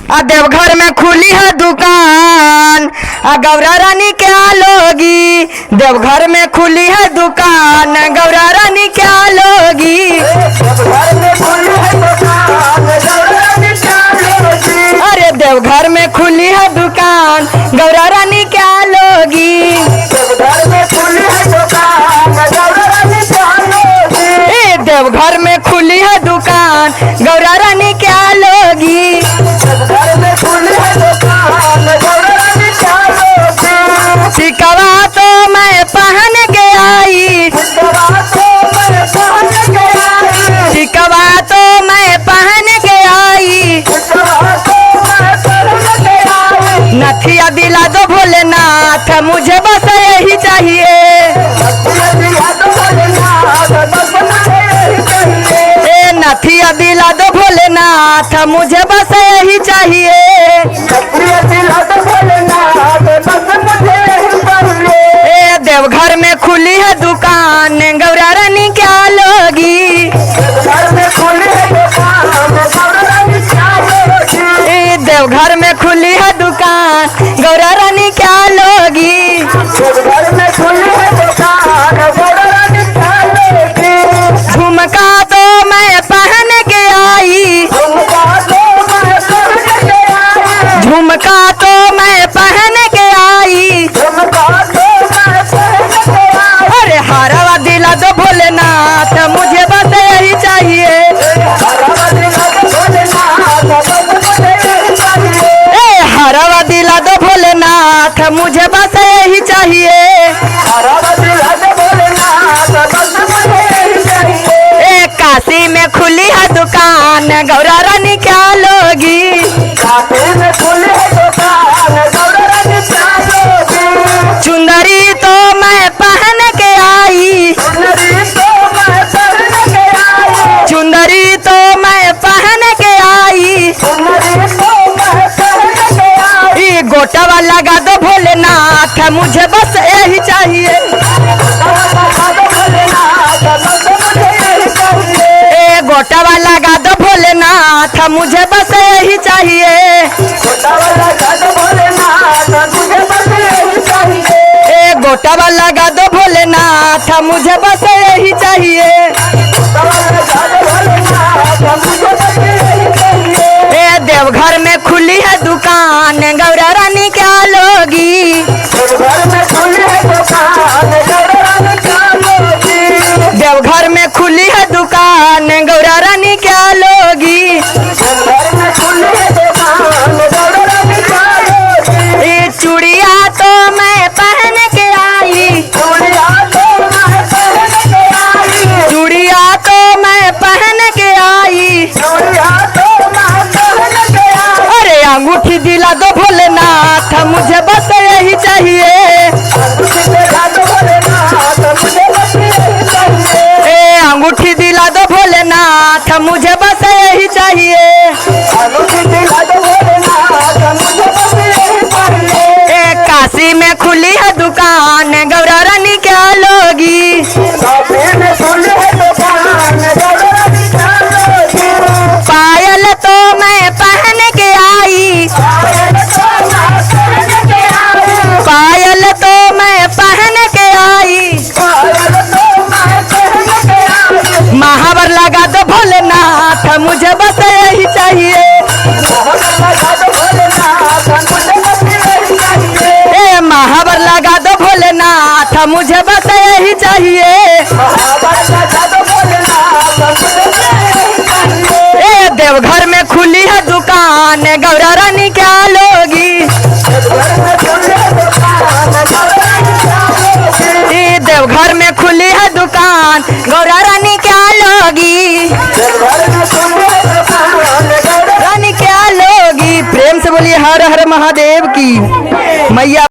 देवघर में खुली है दुकान, गौरा रानी क्या लोगी। देवघर में खुली है दुकान, गौरा रानी क्या लोगी। अरे देवघर में खुली है दुकान, गौरा रानी क्या लोगी। देवघर में खुली है दुकान, गौरा रानी क्या लोगी। टिकवा तो मैं पहन के आई, टिकवा तो मैं पहन के आई। नथिया दिला दो भोलेनाथ, मुझे बस यही चाहिए। नथिया दिला दो भोलेनाथ, मुझे बस यही चाहिए। देवघर में खुली है दुकान, गौरा रानी क्या लोगी। देवघर में खुली है दुकान, गौरा रानी क्या लोगी। झुमका तो मैं पहन के आई, झुमका तो मैं पहन के आई। अरे हारवा दिला दो भोलेनाथ, मुझे बस यही चाहिए। हारवा दिला दो भोलेनाथ, मुझे बस यही चाहिए। काशी में खुली है दुकान, गौरा रानी क्या लोगी। चुंदरी तो मैं पहन के आई, चुंदरी तो मैं पहन के आई। गोटवा लगा दो भोलेनाथ, मुझे बस यही चाहिए। गोटवा लगा दो भोलेनाथ, मुझे बस यही चाहिए। गोटवा लगा दो भोलेनाथ, मुझे बस यही चाहिए। देवघर में खुली है दुकान, गौरा रानी क्या लोगी। देवघर में खुली है दुकान, गौरा रानी क्या लोगी। चूड़िया तो मैं पहन के आई, चूड़िया तो मैं पहन के आई। अरे अंगूठी दिला दो भोलेनाथ, मुझे बस यही चाहिए। अंगूठी दिला दो भोलेनाथ, मुझे बस यही चाहिए। काशी में खुली है दुकान, गौरा रानी क्या लोगी। पायल तो मैं पहन के आई, पायल तो मैं पहन के आई। महावर लगा दो भोलेनाथ, मुझे बस यही चाहिए। महावर लगा दो भोलेनाथ, मुझे बस यही चाहिए। देवघर में खुली है दुकान, गौरा रानी क्या लोगी। देवघर में खुली है दुकान, गौरा रानी क्या लोगी। रानी क्या लोगी। प्रेम से बोलिए हर हर महादेव की मैया।